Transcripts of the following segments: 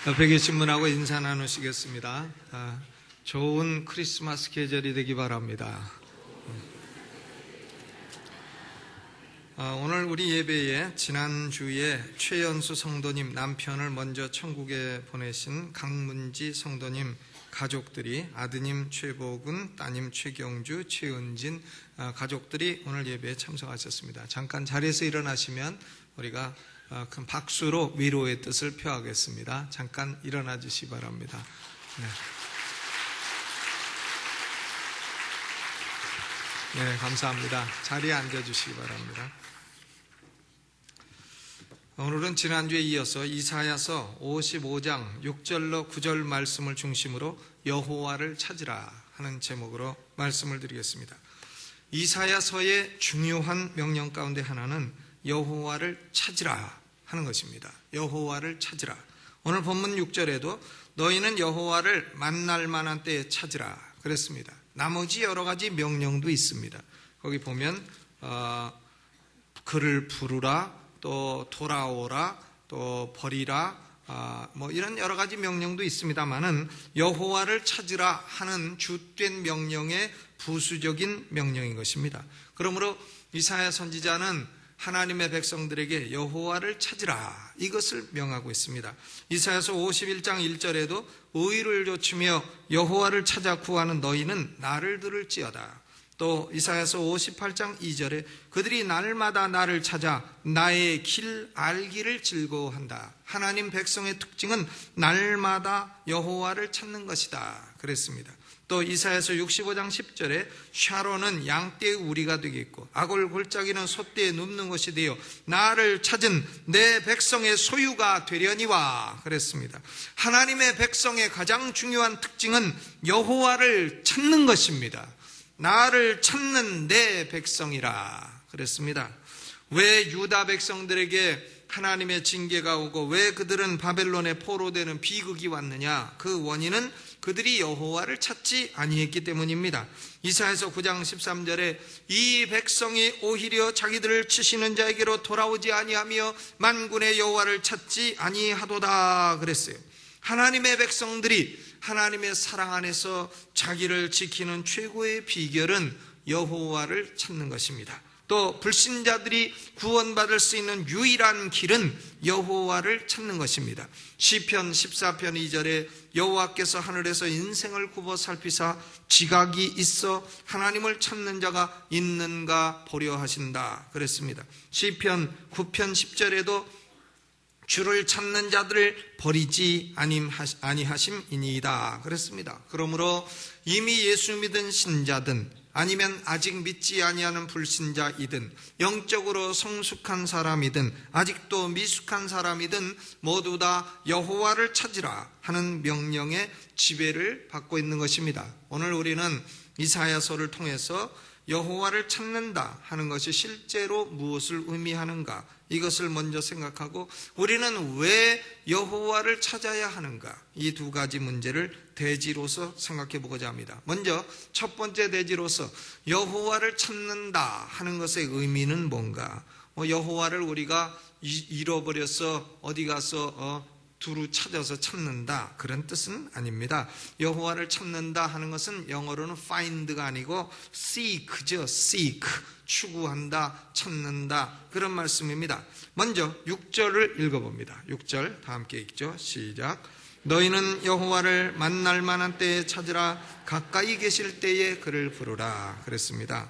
옆에 계신 분하고 인사 나누시겠습니다. 좋은 크리스마스 계절이 되기 바랍니다. 오늘 우리 예배에 지난주에 최연수 성도님 남편을 먼저 천국에 보내신 강문지 성도님 가족들이, 아드님 최복은, 따님 최경주, 최은진 가족들이 오늘 예배에 참석하셨습니다. 잠깐 자리에서 일어나시면 우리가 큰 박수로 위로의 뜻을 표하겠습니다. 잠깐 일어나 주시기 바랍니다. 네, 감사합니다. 자리에 앉아 주시기 바랍니다. 오늘은 지난주에 이어서 이사야서 55장 6절로 9절 말씀을 중심으로 여호와를 찾으라 하는 제목으로 말씀을 드리겠습니다. 이사야서의 중요한 명령 가운데 하나는 여호와를 찾으라 하는 것입니다. 여호와를 찾으라. 오늘 본문 6절에도 너희는 여호와를 만날 만한 때에 찾으라 그랬습니다. 나머지 여러 가지 명령도 있습니다. 거기 보면 그를 부르라, 또 돌아오라, 또 버리라, 이런 여러 가지 명령도 있습니다만은 여호와를 찾으라 하는 주된 명령의 부수적인 명령인 것입니다. 그러므로 이사야 선지자는 하나님의 백성들에게 여호와를 찾으라 이것을 명하고 있습니다. 이사야서 51장 1절에도 의를 좇으며 여호와를 찾아 구하는 너희는 나를 들을지어다. 또 이사야서 58장 2절에 그들이 날마다 나를 찾아 나의 길 알기를 즐거워한다. 하나님 백성의 특징은 날마다 여호와를 찾는 것이다 그랬습니다. 또 이사야서 65장 10절에 샤론은 양떼의 우리가 되겠고 아골 골짜기는 소떼에 눕는 것이 되어 나를 찾은 내 백성의 소유가 되려니와 그랬습니다. 하나님의 백성의 가장 중요한 특징은 여호와를 찾는 것입니다. 나를 찾는 내 백성이라 그랬습니다. 왜 유다 백성들에게 하나님의 징계가 오고 왜 그들은 바벨론에 포로되는 비극이 왔느냐? 그 원인은 그들이 여호와를 찾지 아니했기 때문입니다. 이사야서 9장 13절에 이 백성이 오히려 자기들을 치시는 자에게로 돌아오지 아니하며 만군의 여호와를 찾지 아니하도다 그랬어요. 하나님의 백성들이 하나님의 사랑 안에서 자기를 지키는 최고의 비결은 여호와를 찾는 것입니다. 또 불신자들이 구원받을 수 있는 유일한 길은 여호와를 찾는 것입니다. 시편 14편 2절에 여호와께서 하늘에서 인생을 굽어 살피사 지각이 있어 하나님을 찾는 자가 있는가 보려 하신다 그랬습니다. 시편 9편 10절에도 주를 찾는 자들을 버리지 아니하심이니이다 그랬습니다. 그러므로 이미 예수 믿은 신자든 아니면 아직 믿지 아니하는 불신자이든 영적으로 성숙한 사람이든 아직도 미숙한 사람이든 모두 다 여호와를 찾으라 하는 명령의 지배를 받고 있는 것입니다. 오늘 우리는 이사야서를 통해서 여호와를 찾는다 하는 것이 실제로 무엇을 의미하는가 이것을 먼저 생각하고 우리는 왜 여호와를 찾아야 하는가 이 두 가지 문제를 대지로서 생각해 보고자 합니다. 먼저 첫 번째 대지로서 여호와를 찾는다 하는 것의 의미는 뭔가? 여호와를 우리가 잃어버려서 어디 가서 두루 찾아서 찾는다 그런 뜻은 아닙니다. 여호와를 찾는다 하는 것은 영어로는 find가 아니고 seek죠. seek, 추구한다, 찾는다 그런 말씀입니다. 먼저 6절을 읽어봅니다. 6절 다 함께 읽죠. 시작. 너희는 여호와를 만날 만한 때에 찾으라 가까이 계실 때에 그를 부르라 그랬습니다.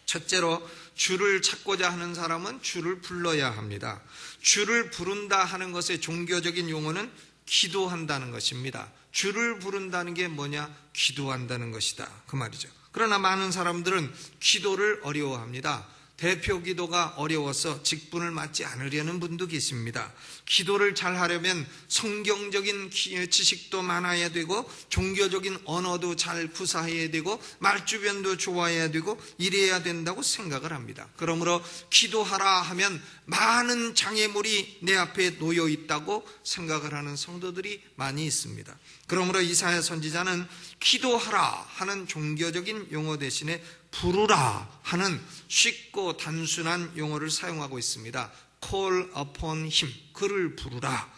첫째로 주를 찾고자 하는 사람은 주를 불러야 합니다. 주를 부른다 하는 것의 종교적인 용어는 기도한다는 것입니다. 주를 부른다는 게 뭐냐? 기도한다는 것이다 그 말이죠. 그러나 많은 사람들은 기도를 어려워합니다. 대표 기도가 어려워서 직분을 맡지 않으려는 분도 계십니다. 기도를 잘 하려면 성경적인 지식도 많아야 되고 종교적인 언어도 잘 구사해야 되고 말주변도 좋아해야 되고 이래야 된다고 생각을 합니다. 그러므로 기도하라 하면 많은 장애물이 내 앞에 놓여 있다고 생각을 하는 성도들이 많이 있습니다. 그러므로 이사야 선지자는 기도하라 하는 종교적인 용어 대신에 부르라 하는 쉽고 단순한 용어를 사용하고 있습니다. call upon him, 그를 부르라.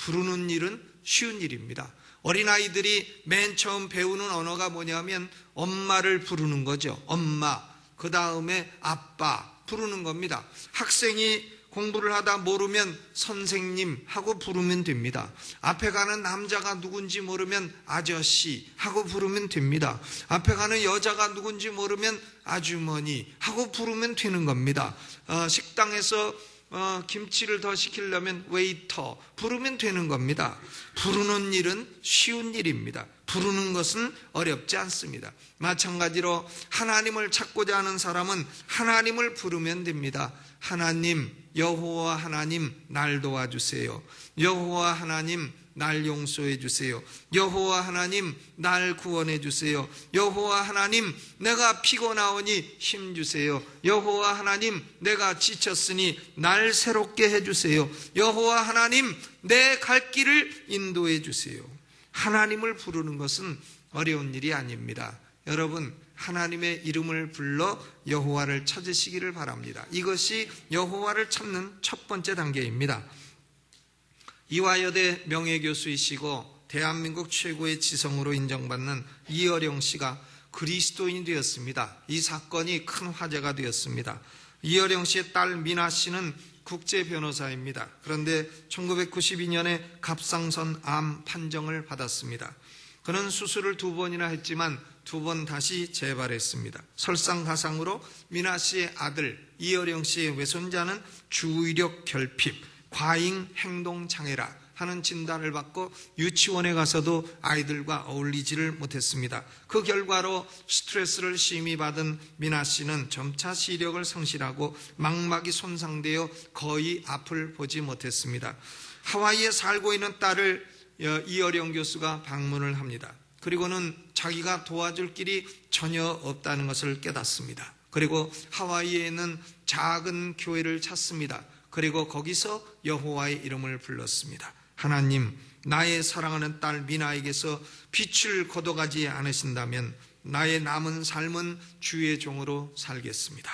부르는 일은 쉬운 일입니다. 어린아이들이 맨 처음 배우는 언어가 뭐냐면 엄마를 부르는 거죠. 엄마, 그 다음에 아빠 부르는 겁니다. 학생이 공부를 하다 모르면 선생님 하고 부르면 됩니다. 앞에 가는 남자가 누군지 모르면 아저씨 하고 부르면 됩니다. 앞에 가는 여자가 누군지 모르면 아주머니 하고 부르면 되는 겁니다. 식당에서 김치를 더 시키려면 웨이터 부르면 되는 겁니다. 부르는 일은 쉬운 일입니다. 부르는 것은 어렵지 않습니다. 마찬가지로 하나님을 찾고자 하는 사람은 하나님을 부르면 됩니다. 하나님, 여호와 하나님 날 도와주세요. 여호와 하나님 날 용서해 주세요. 여호와 하나님 날 구원해 주세요. 여호와 하나님 내가 피곤하오니 힘 주세요. 여호와 하나님 내가 지쳤으니 날 새롭게 해 주세요. 여호와 하나님 내 갈 길을 인도해 주세요. 하나님을 부르는 것은 어려운 일이 아닙니다. 여러분, 하나님의 이름을 불러 여호와를 찾으시기를 바랍니다. 이것이 여호와를 찾는 첫 번째 단계입니다. 이화여대 명예교수이시고 대한민국 최고의 지성으로 인정받는 이어령 씨가 그리스도인이 되었습니다. 이 사건이 큰 화제가 되었습니다. 이어령 씨의 딸 미나 씨는 국제 변호사입니다. 그런데 1992년에 갑상선 암 판정을 받았습니다. 그는 수술을 2번이나 했지만 2번 다시 재발했습니다. 설상가상으로 미나 씨의 아들 이어령 씨의 외손자는 주의력 결핍, 과잉 행동 장애라 하는 진단을 받고 유치원에 가서도 아이들과 어울리지를 못했습니다. 그 결과로 스트레스를 심히 받은 미나 씨는 점차 시력을 상실하고 망막이 손상되어 거의 앞을 보지 못했습니다. 하와이에 살고 있는 딸을 이어령 교수가 방문을 합니다. 그리고는 자기가 도와줄 길이 전혀 없다는 것을 깨닫습니다. 그리고 하와이에 있는 작은 교회를 찾습니다. 그리고 거기서 여호와의 이름을 불렀습니다. 하나님, 나의 사랑하는 딸 미나에게서 빛을 걷어가지 않으신다면 나의 남은 삶은 주의 종으로 살겠습니다.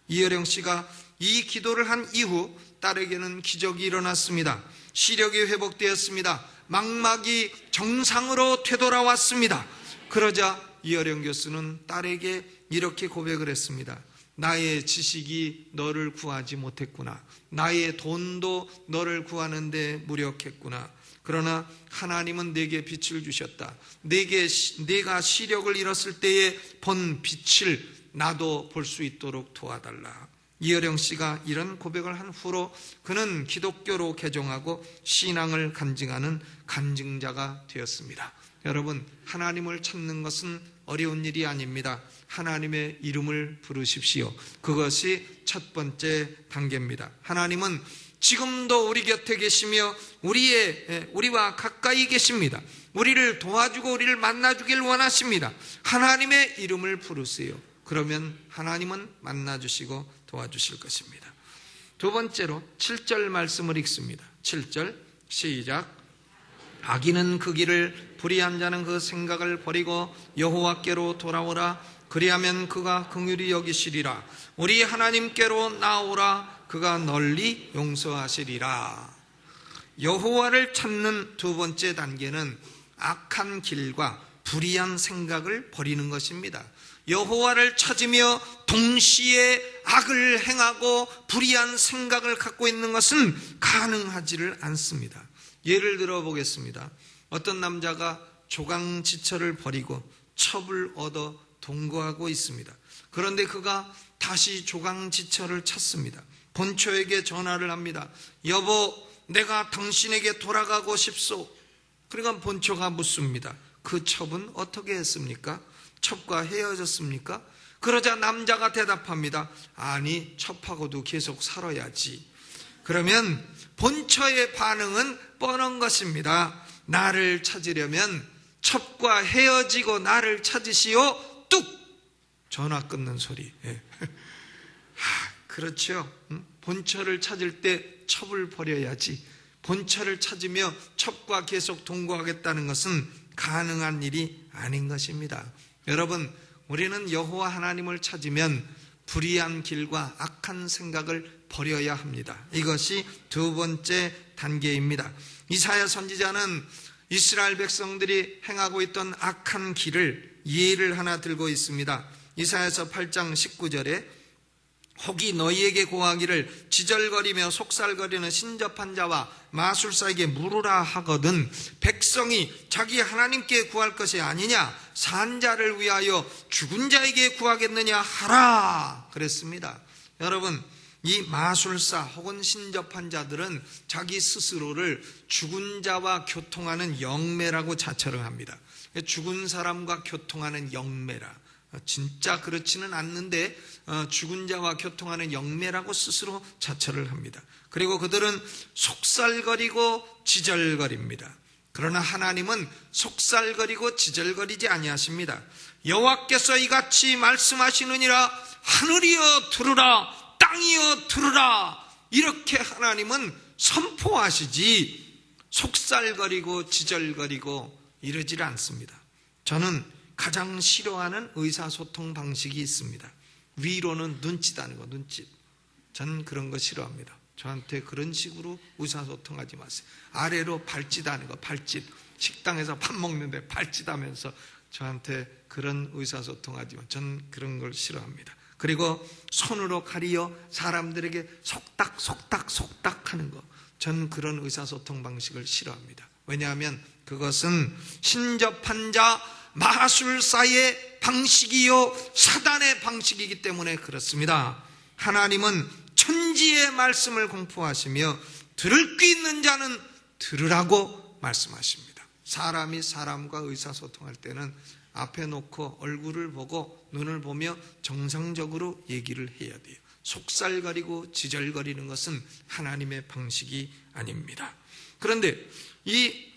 이어령 씨가 이 기도를 한 이후 딸에게는 기적이 일어났습니다. 시력이 회복되었습니다. 망막이 정상으로 되돌아왔습니다. 그러자 이어령 교수는 딸에게 이렇게 고백을 했습니다. 나의 지식이 너를 구하지 못했구나. 나의 돈도 너를 구하는데 무력했구나. 그러나 하나님은 내게 빛을 주셨다. 내가 시력을 잃었을 때에 본 빛을 나도 볼 수 있도록 도와달라. 이어령 씨가 이런 고백을 한 후로 그는 기독교로 개종하고 신앙을 간증하는 간증자가 되었습니다. 여러분, 하나님을 찾는 것은 어려운 일이 아닙니다. 하나님의 이름을 부르십시오. 그것이 첫 번째 단계입니다. 하나님은 지금도 우리 곁에 계시며 우리와 가까이 계십니다. 우리를 도와주고 우리를 만나주길 원하십니다. 하나님의 이름을 부르세요. 그러면 하나님은 만나주시고 도와주실 것입니다. 두 번째로 7절 말씀을 읽습니다. 7절 시작. 악인은 그 길을, 불의한 자는 그 생각을 버리고 여호와께로 돌아오라. 그리하면 그가 긍휼히 여기시리라. 우리 하나님께로 나오라. 그가 널리 용서하시리라. 여호와를 찾는 두 번째 단계는 악한 길과 불의한 생각을 버리는 것입니다. 여호와를 찾으며 동시에 악을 행하고 불의한 생각을 갖고 있는 것은 가능하지를 않습니다. 예를 들어 보겠습니다. 어떤 남자가 조강지처를 버리고 첩을 얻어 동거하고 있습니다. 그런데 그가 다시 조강지처를 찾습니다. 본초에게 전화를 합니다. 여보, 내가 당신에게 돌아가고 싶소. 그러니까 본초가 묻습니다. 그 첩은 어떻게 했습니까? 첩과 헤어졌습니까? 그러자 남자가 대답합니다. 아니, 첩하고도 계속 살아야지. 그러면 본처의 반응은 뻔한 것입니다. 나를 찾으려면 첩과 헤어지고 나를 찾으시오. 뚝! 전화 끊는 소리. 그렇죠. 본처를 찾을 때 첩을 버려야지. 본처를 찾으며 첩과 계속 동거하겠다는 것은 가능한 일이 아닌 것입니다. 여러분, 우리는 여호와 하나님을 찾으면 불의한 길과 악한 생각을 버려야 합니다. 이것이 두 번째 단계입니다. 이사야 선지자는 이스라엘 백성들이 행하고 있던 악한 길을 예를 하나 들고 있습니다. 이사야서 8장 19절에 혹이 너희에게 고하기를 지절거리며 속살거리는 신접한 자와 마술사에게 물으라 하거든 백성이 자기 하나님께 구할 것이 아니냐 산 자를 위하여 죽은 자에게 구하겠느냐 하라 그랬습니다. 여러분, 이 마술사 혹은 신접한 자들은 자기 스스로를 죽은 자와 교통하는 영매라고 자처를 합니다. 죽은 사람과 교통하는 영매라. 진짜 그렇지는 않는데 죽은 자와 교통하는 영매라고 스스로 자처를 합니다. 그리고 그들은 속살거리고 지절거립니다. 그러나 하나님은 속살거리고 지절거리지 아니하십니다. 여호와께서 이같이 말씀하시느니라 하늘이여 들으라 땅이여 들으라 이렇게 하나님은 선포하시지 속살거리고 지절거리고 이러질 않습니다. 저는 가장 싫어하는 의사소통 방식이 있습니다. 위로는 눈짓하는 거, 눈짓. 저는 그런 거 싫어합니다. 저한테 그런 식으로 의사소통하지 마세요. 아래로 발짓하는 거, 발짓. 식당에서 밥 먹는데 발짓하면서 저한테 그런 의사소통하지 마. 저는 그런 걸 싫어합니다. 그리고 손으로 가리어 사람들에게 속닥 하는 거. 저는 그런 의사소통 방식을 싫어합니다. 왜냐하면 그것은 신접한 자 마술사의 방식이요 사단의 방식이기 때문에 그렇습니다. 하나님은 천지의 말씀을 공포하시며 들을 귀 있는 자는 들으라고 말씀하십니다. 사람이 사람과 의사소통할 때는 앞에 놓고 얼굴을 보고 눈을 보며 정상적으로 얘기를 해야 돼요. 속살거리고 지절거리는 것은 하나님의 방식이 아닙니다. 그런데 이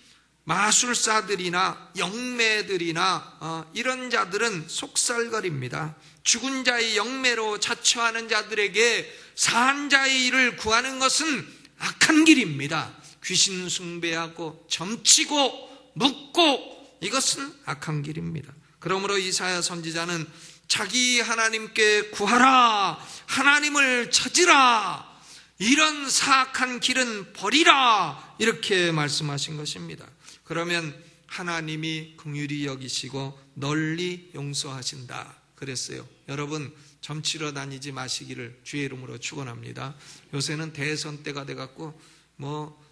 마술사들이나 영매들이나 이런 자들은 속살거립니다. 죽은 자의 영매로 자처하는 자들에게 산 자의 일을 구하는 것은 악한 길입니다. 귀신 숭배하고 점치고 묻고 이것은 악한 길입니다. 그러므로 이사야 선지자는 자기 하나님께 구하라, 하나님을 찾으라, 이런 사악한 길은 버리라 이렇게 말씀하신 것입니다. 그러면 하나님이 긍휼히 여기시고 널리 용서하신다 그랬어요. 여러분, 점치러 다니지 마시기를 주의 이름으로 축원합니다. 요새는 대선 때가 돼갖고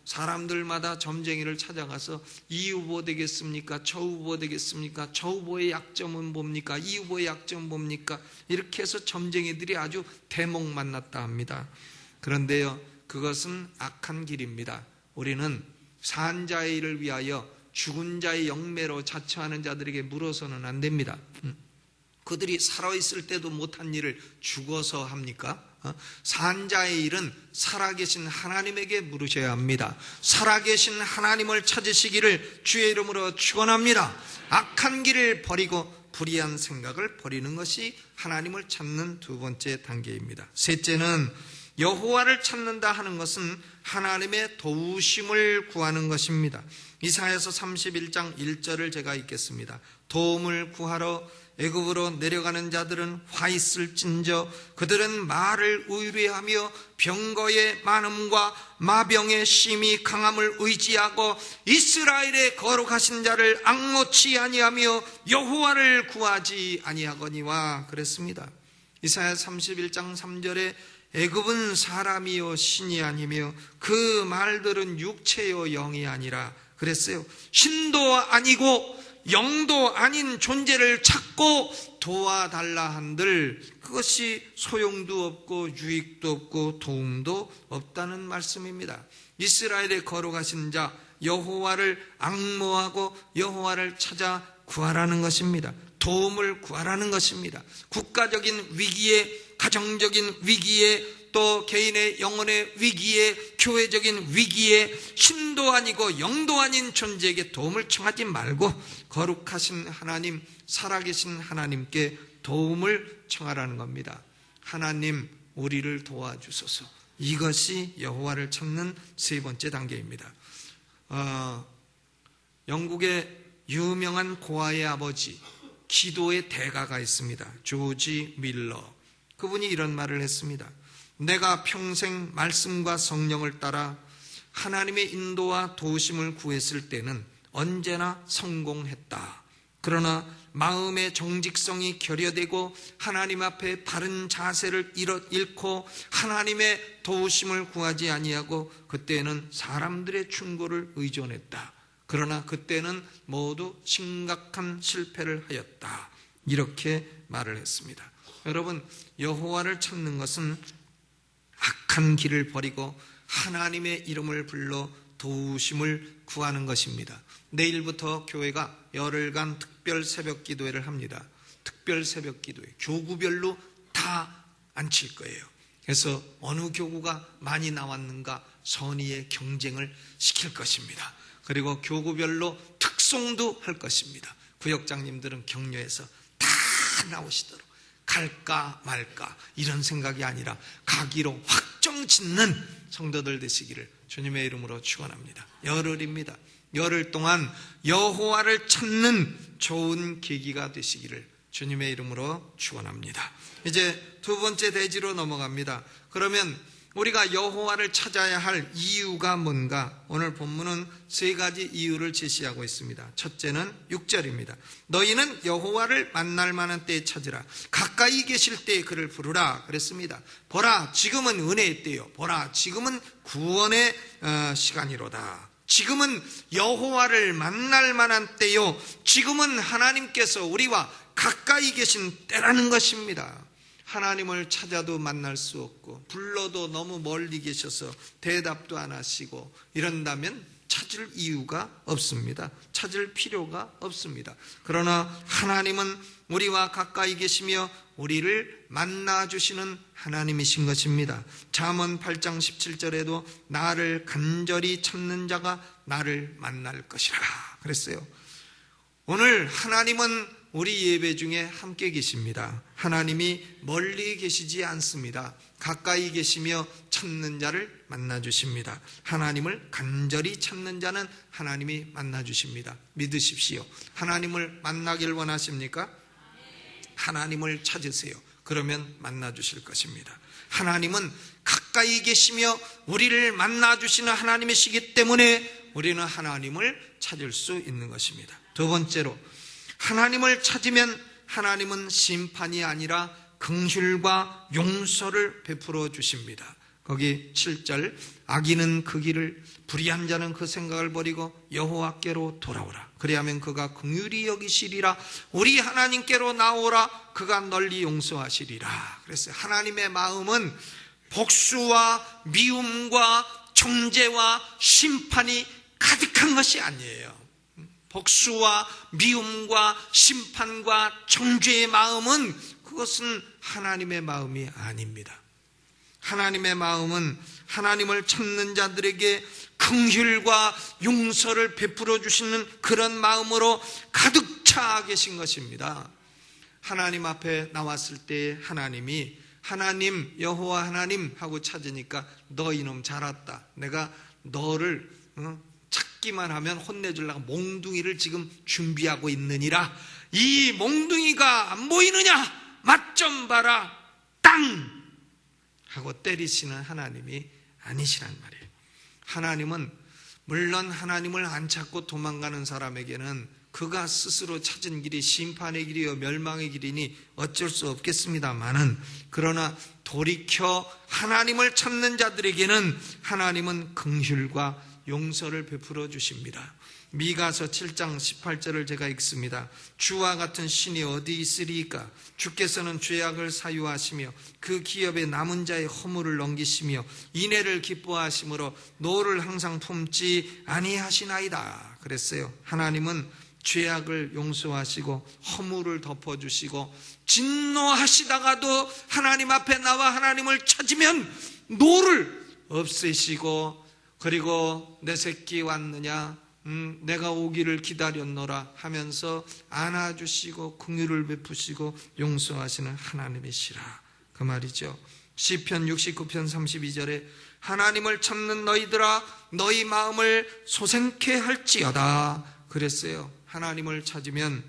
사람들마다 점쟁이를 찾아가서 이 후보 되겠습니까? 저 후보 되겠습니까? 저 후보의 약점은 뭡니까? 이 후보의 약점은 뭡니까? 이렇게 해서 점쟁이들이 아주 대목 만났다 합니다. 그런데요, 그것은 악한 길입니다. 우리는 산 자의 일을 위하여 죽은 자의 영매로 자처하는 자들에게 물어서는 안 됩니다. 그들이 살아있을 때도 못한 일을 죽어서 합니까? 산 자의 일은 살아계신 하나님에게 물으셔야 합니다. 살아계신 하나님을 찾으시기를 주의 이름으로 축원합니다. 악한 길을 버리고 불의한 생각을 버리는 것이 하나님을 찾는 두 번째 단계입니다. 셋째는 여호와를 찾는다 하는 것은 하나님의 도우심을 구하는 것입니다. 이사야서 31장 1절을 제가 읽겠습니다. 도움을 구하러 애굽으로 내려가는 자들은 화 있을진저 그들은 말을 의뢰하며 병거의 많음과 마병의 심히 강함을 의지하고 이스라엘의 거룩하신 자를 앙노치 아니하며 여호와를 구하지 아니하거니와 그랬습니다. 이사야 31장 3절에 애굽은 사람이요 신이 아니며 그 말들은 육체요 영이 아니라 그랬어요. 신도 아니고 영도 아닌 존재를 찾고 도와달라 한들 그것이 소용도 없고 유익도 없고 도움도 없다는 말씀입니다. 이스라엘의 거룩하신 자 여호와를 앙모하고 여호와를 찾아 구하라는 것입니다. 도움을 구하라는 것입니다. 국가적인 위기에, 가정적인 위기에, 또 개인의 영혼의 위기에, 교회적인 위기에 신도 아니고 영도 아닌 존재에게 도움을 청하지 말고 거룩하신 하나님, 살아계신 하나님께 도움을 청하라는 겁니다. 하나님, 우리를 도와주소서. 이것이 여호와를 찾는 세 번째 단계입니다. 영국의 유명한 고아의 아버지, 기도의 대가가 있습니다. 조지 밀러. 그분이 이런 말을 했습니다. 내가 평생 말씀과 성령을 따라 하나님의 인도와 도우심을 구했을 때는 언제나 성공했다. 그러나 마음의 정직성이 결여되고 하나님 앞에 바른 자세를 잃고 하나님의 도우심을 구하지 아니하고 그때는 사람들의 충고를 의존했다. 그러나 그때는 모두 심각한 실패를 하였다. 이렇게 말을 했습니다. 여러분, 여호와를 찾는 것은 악한 길을 버리고 하나님의 이름을 불러 도우심을 구하는 것입니다. 내일부터 교회가 열흘간 특별 새벽 기도회를 합니다. 특별 새벽 기도회, 교구별로 다 앉힐 거예요. 그래서 어느 교구가 많이 나왔는가 선의의 경쟁을 시킬 것입니다. 그리고 교구별로 특송도 할 것입니다. 구역장님들은 격려해서 다 나오시도록, 갈까 말까 이런 생각이 아니라 가기로 확정 짓는 성도들 되시기를 주님의 이름으로 축원합니다. 열흘입니다. 열흘 동안 여호와를 찾는 좋은 계기가 되시기를 주님의 이름으로 축원합니다. 이제 두 번째 대지로 넘어갑니다. 그러면 우리가 여호와를 찾아야 할 이유가 뭔가? 오늘 본문은 세 가지 이유를 제시하고 있습니다. 첫째는 6절입니다. 너희는 여호와를 만날 만한 때에 찾으라. 가까이 계실 때에 그를 부르라 그랬습니다. 보라, 지금은 은혜의 때요. 보라, 지금은 구원의 시간이로다. 지금은 여호와를 만날 만한 때요. 지금은 하나님께서 우리와 가까이 계신 때라는 것입니다. 하나님을 찾아도 만날 수 없고 불러도 너무 멀리 계셔서 대답도 안 하시고 이런다면 찾을 이유가 없습니다. 찾을 필요가 없습니다. 그러나 하나님은 우리와 가까이 계시며 우리를 만나주시는 하나님이신 것입니다. 잠언 8장 17절에도 나를 간절히 찾는 자가 나를 만날 것이라 그랬어요. 오늘 하나님은 우리 예배 중에 함께 계십니다. 하나님이 멀리 계시지 않습니다. 가까이 계시며 찾는 자를 만나주십니다. 하나님을 간절히 찾는 자는 하나님이 만나주십니다. 믿으십시오. 하나님을 만나길 원하십니까? 하나님을 찾으세요. 그러면 만나주실 것입니다. 하나님은 가까이 계시며 우리를 만나주시는 하나님이시기 때문에 우리는 하나님을 찾을 수 있는 것입니다. 두 번째로, 하나님을 찾으면 하나님은 심판이 아니라 긍휼과 용서를 베풀어 주십니다. 거기 7절, 악인은 그 길을, 불의한 자는 그 생각을 버리고 여호와께로 돌아오라. 그리하면 그가 긍휼히 여기시리라. 우리 하나님께로 나오라. 그가 널리 용서하시리라. 그랬어요. 하나님의 마음은 복수와 미움과 정죄와 심판이 가득한 것이 아니에요. 복수와 미움과 심판과 정죄의 마음은 그것은 하나님의 마음이 아닙니다. 하나님의 마음은 하나님을 찾는 자들에게 긍휼과 용서를 베풀어 주시는 그런 마음으로 가득 차 계신 것입니다. 하나님 앞에 나왔을 때 하나님이 하나님, 여호와 하나님 하고 찾으니까 너 이놈 잘 왔다. 내가 너를 찾기만 하면 혼내주려고 몽둥이를 지금 준비하고 있느니라. 이 몽둥이가 안 보이느냐? 맛 좀 봐라. 땅! 하고 때리시는 하나님이 아니시란 말이에요. 하나님은 물론 하나님을 안 찾고 도망가는 사람에게는 그가 스스로 찾은 길이 심판의 길이요 멸망의 길이니 어쩔 수 없겠습니다마는, 그러나 돌이켜 하나님을 찾는 자들에게는 하나님은 긍휼과 용서를 베풀어 주십니다. 미가서 7장 18절을 제가 읽습니다. 주와 같은 신이 어디 있으리까? 주께서는 죄악을 사유하시며 그 기업에 남은 자의 허물을 넘기시며 인애를 기뻐하심으로 노를 항상 품지 아니하시나이다 그랬어요. 하나님은 죄악을 용서하시고 허물을 덮어주시고 진노하시다가도 하나님 앞에 나와 하나님을 찾으면 노를 없애시고, 그리고 내 새끼 왔느냐? 내가 오기를 기다렸노라 하면서 안아주시고 긍휼을 베푸시고 용서하시는 하나님이시라 그 말이죠. 시편 69편 32절에 하나님을 찾는 너희들아 너희 마음을 소생케 할지어다 그랬어요. 하나님을 찾으면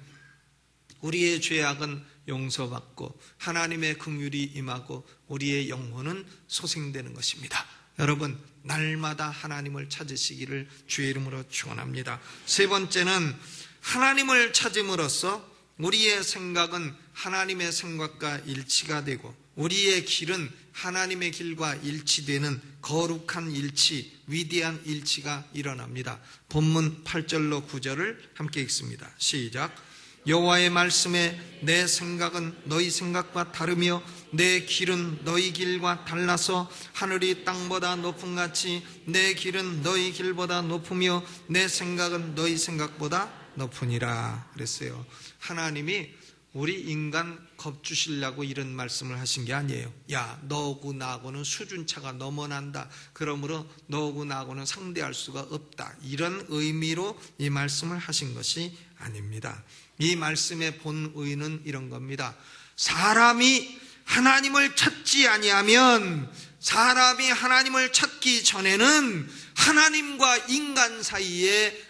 우리의 죄악은 용서받고 하나님의 긍휼이 임하고 우리의 영혼은 소생되는 것입니다. 여러분, 날마다 하나님을 찾으시기를 주의 이름으로 축원합니다. 세 번째는 하나님을 찾음으로써 우리의 생각은 하나님의 생각과 일치가 되고 우리의 길은 하나님의 길과 일치되는 거룩한 일치, 위대한 일치가 일어납니다. 본문 8절로 9절을 함께 읽습니다. 시작. 여호와의 말씀에 내 생각은 너희 생각과 다르며 내 길은 너희 길과 달라서 하늘이 땅보다 높음 같이 내 길은 너희 길보다 높으며 내 생각은 너희 생각보다 높으니라 그랬어요. 하나님이 우리 인간 겁주시려고 이런 말씀을 하신 게 아니에요. 야, 너하고 나하고는 수준차가 너무 난다. 그러므로 너하고 나하고는 상대할 수가 없다. 이런 의미로 이 말씀을 하신 것이 아닙니다. 이 말씀의 본의는 이런 겁니다. 사람이 하나님을 찾지 아니하면, 사람이 하나님을 찾기 전에는 하나님과 인간 사이에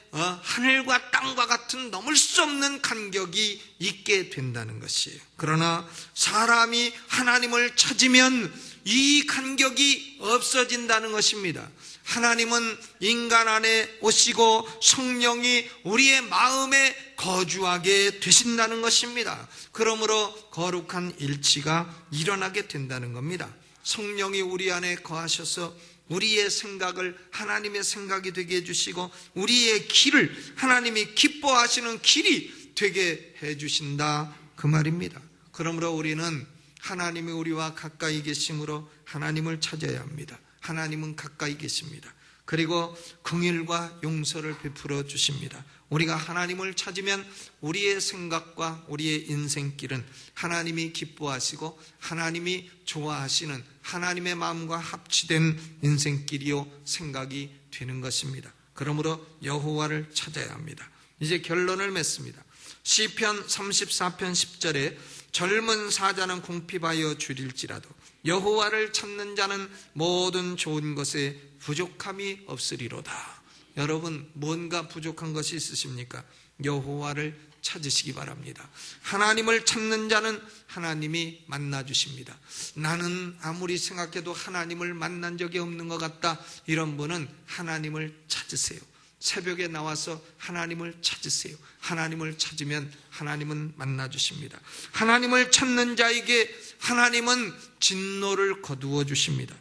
하늘과 땅과 같은 넘을 수 없는 간격이 있게 된다는 것이에요. 그러나 사람이 하나님을 찾으면 이 간격이 없어진다는 것입니다. 하나님은 인간 안에 오시고 성령이 우리의 마음에 거주하게 되신다는 것입니다. 그러므로 거룩한 일치가 일어나게 된다는 겁니다. 성령이 우리 안에 거하셔서 우리의 생각을 하나님의 생각이 되게 해주시고 우리의 길을 하나님이 기뻐하시는 길이 되게 해주신다, 그 말입니다. 그러므로 우리는 하나님이 우리와 가까이 계심으로 하나님을 찾아야 합니다. 하나님은 가까이 계십니다. 그리고 긍휼과 용서를 베풀어 주십니다. 우리가 하나님을 찾으면 우리의 생각과 우리의 인생길은 하나님이 기뻐하시고 하나님이 좋아하시는 하나님의 마음과 합치된 인생길이요 생각이 되는 것입니다. 그러므로 여호와를 찾아야 합니다. 이제 결론을 맺습니다. 시편 34편 10절에 젊은 사자는 궁핍하여 줄일지라도 여호와를 찾는 자는 모든 좋은 것에 부족함이 없으리로다. 여러분, 뭔가 부족한 것이 있으십니까? 여호와를 찾으시기 바랍니다. 하나님을 찾는 자는 하나님이 만나주십니다. 나는 아무리 생각해도 하나님을 만난 적이 없는 것 같다, 이런 분은 하나님을 찾으세요. 새벽에 나와서 하나님을 찾으세요. 하나님을 찾으면 하나님은 만나주십니다. 하나님을 찾는 자에게 하나님은 진노를 거두어 주십니다.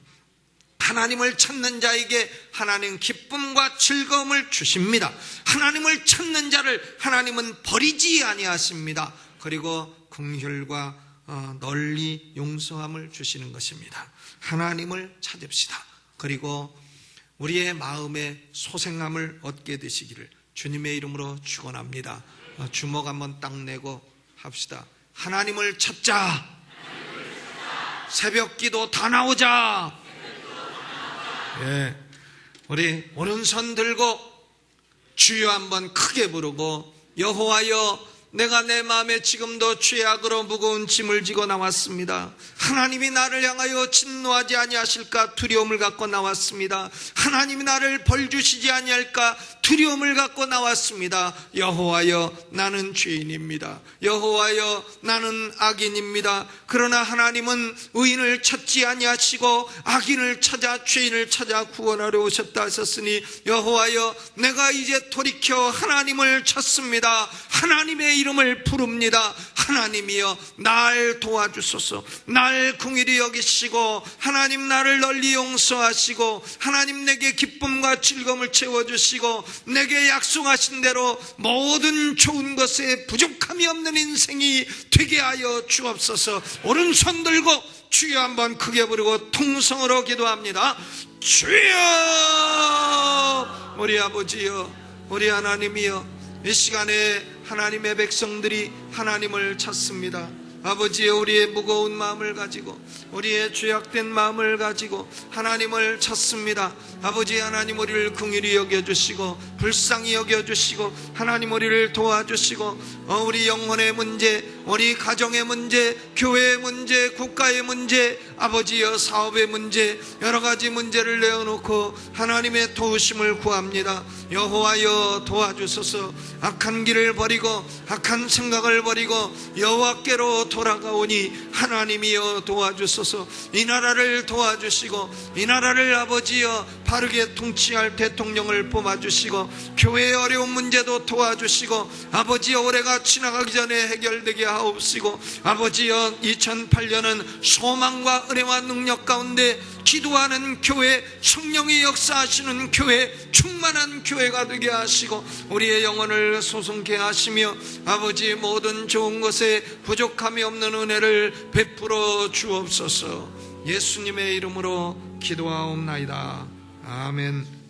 하나님을 찾는 자에게 하나님은 기쁨과 즐거움을 주십니다. 하나님을 찾는 자를 하나님은 버리지 아니하십니다. 그리고 긍휼과 널리 용서함을 주시는 것입니다. 하나님을 찾읍시다. 그리고 우리의 마음에 소생함을 얻게 되시기를 주님의 이름으로 축원합니다. 주먹 한번 딱 내고 합시다. 하나님을 찾자. 새벽기도 다 나오자. 예, 우리 오른손 들고 주여 한번 크게 부르고, 여호와여, 내가 내 마음에 지금도 죄악으로 무거운 짐을 지고 나왔습니다. 하나님이 나를 향하여 진노하지 아니하실까 두려움을 갖고 나왔습니다. 하나님이 나를 벌주시지 아니할까 두려움을 갖고 나왔습니다. 여호와여, 나는 죄인입니다. 여호와여, 나는 악인입니다. 그러나 하나님은 의인을 찾지 아니하시고 악인을 찾아 죄인을 찾아 구원하려 오셨다 하셨으니, 여호와여, 내가 이제 돌이켜 하나님을 찾습니다. 하나님의 이름을 부릅니다. 하나님이여, 날 도와주소서. 날 긍휼히 여기시고 하나님 나를 널리 용서하시고 하나님 내게 기쁨과 즐거움을 채워주시고 내게 약속하신 대로 모든 좋은 것에 부족함이 없는 인생이 되게 하여 주옵소서. 오른손 들고 주여 한번 크게 부르고 통성으로 기도합니다. 주여, 우리 아버지여, 우리 하나님이여, 이 시간에 하나님의 백성들이 하나님을 찾습니다. 아버지여, 우리의 무거운 마음을 가지고 우리의 죄악된 마음을 가지고 하나님을 찾습니다. 아버지 하나님, 우리를 긍휼히 여겨주시고 불쌍히 여겨주시고 하나님 우리를 도와주시고 우리 영혼의 문제, 우리 가정의 문제, 교회의 문제, 국가의 문제, 아버지여 사업의 문제, 여러 가지 문제를 내어놓고 하나님의 도우심을 구합니다. 여호와여, 도와주소서. 악한 길을 버리고 악한 생각을 버리고 여호와께로 돌아가오니 하나님이여 도와주소서. 이 나라를 도와주시고 이 나라를 아버지여 바르게 통치할 대통령을 뽑아주시고 교회의 어려운 문제도 도와주시고 아버지여 올해가 지나가기 전에 해결되게 하옵시고 아버지여 2008년은 소망과 은혜와 능력 가운데 기도하는 교회, 성령이 역사하시는 교회, 충만한 교회가 되게 하시고 우리의 영혼을 소송케 하시며 아버지 모든 좋은 것에 부족함이 없는 은혜를 베풀어 주옵소서. 예수님의 이름으로 기도하옵나이다. 아멘.